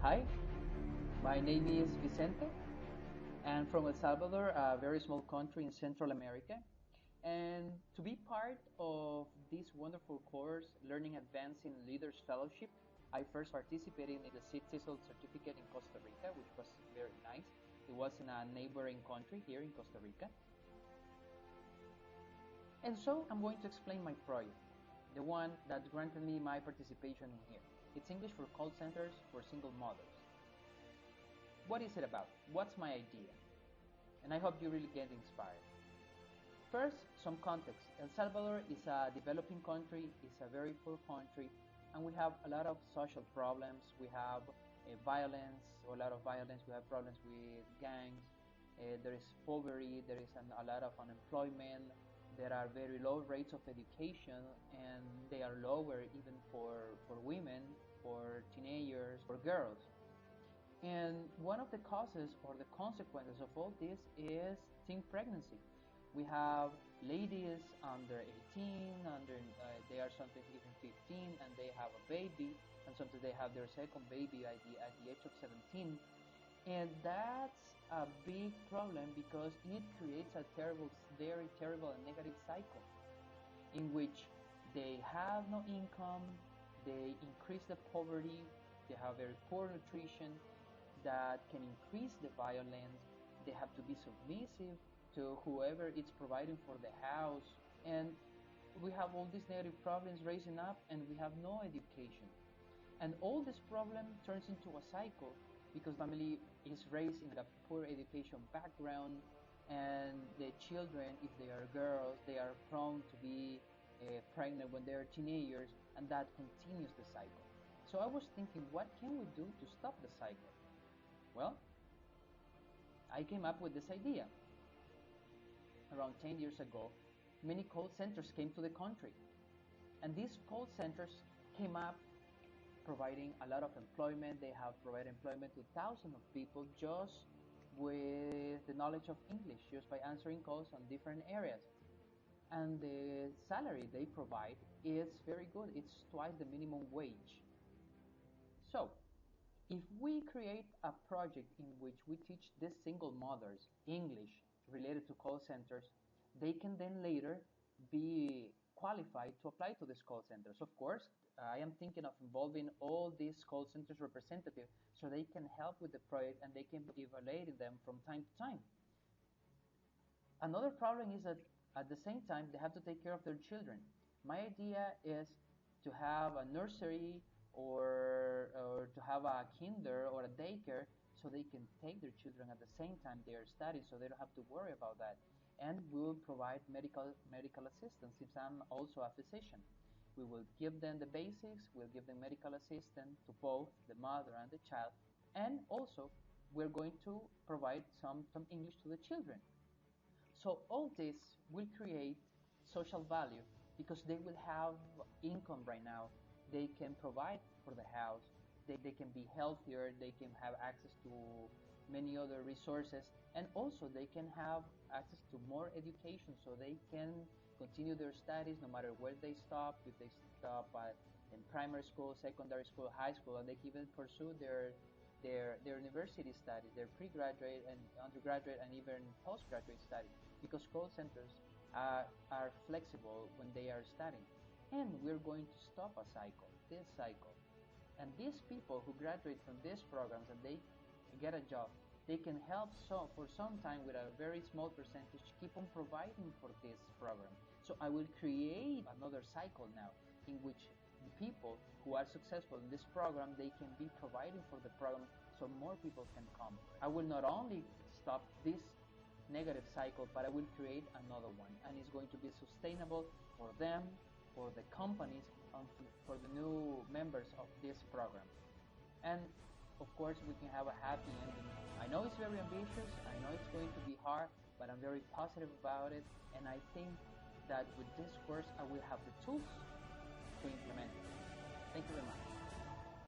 Hi, my name is Vicente. I'm from El Salvador, a very small country in Central America. And to be part of this wonderful course, Learning Advancing Leaders Fellowship, I first participated in the Citizen Certificate in Costa Rica, which was very nice. It was in a neighboring country here in Costa Rica. And so I'm going to explain my project, the one that granted me my participation in here. It's English for call centers for single mothers. What is it about? What's my idea? And I hope you really get inspired. First, some context. El Salvador is a developing country, it's a very poor country, and we have a lot of social problems. We have violence, a lot of violence. We have problems with gangs. There is poverty, there is a lot of unemployment. There are very low rates of education, and they are lower even for women, for teenagers, for girls. And one of the causes or the consequences of all this is teen pregnancy. We have ladies under 18, they are sometimes even 15, and they have a baby, and sometimes they have their second baby at the age of 17. And that's a big problem because it creates a terrible, very terrible and negative cycle in which they have no income, they increase the poverty, they have very poor nutrition, that can increase the violence. They have to be submissive to whoever is providing for the house. And we have all these negative problems raising up, and we have no education. And all this problem turns into a cycle because family is raised in a poor education background, and the children, if they are girls, they are prone to be pregnant when they are teenagers, and that continues the cycle. So I was thinking, what can we do to stop the cycle? Well, I came up with this idea. Around 10 years ago, many call centers came to the country. And these call centers came up providing a lot of employment. They have provided employment to thousands of people just with the knowledge of English, just by answering calls on different areas. And the salary they provide is very good. It's twice the minimum wage. So, if we create a project in which we teach these single mothers English related to call centers, they can then later be qualified to apply to these call centers. Of course, I am thinking of involving all these call centers representatives so they can help with the project and they can be evaluating them from time to time. Another problem is that at the same time they have to take care of their children. My idea is to have a nursery or to have a kinder or a daycare so they can take their children at the same time they are studying, so they don't have to worry about that. And we will provide medical assistance since I'm also a physician. We will give them the basics, we'll give them medical assistance to both the mother and the child, and also we're going to provide some English to the children. So all this will create social value because they will have income right now. They can provide for the house. They can be healthier. They can have access to many other resources. And also they can have access to more education so they can continue their studies no matter where they stop. If they stop in primary school, secondary school, high school, and they can even pursue their university studies, their pre-graduate and undergraduate and even postgraduate studies, because call centers are flexible when they are studying. And we're going to stop a cycle, this cycle. And these people who graduate from these programs and they get a job, they can help for some time with a very small percentage keep on providing for this program. So I will create another cycle now in which the people who are successful in this program, they can be providing for the program so more people can come. I will not only stop this negative cycle, but I will create another one, and it's going to be sustainable for them, for the companies, and for the new members of this program. And of course, we can have a happy ending. I know it's very ambitious, I know it's going to be hard, but I'm very positive about it, and I think that with this course I will have the tools to implement it. Thank you very much.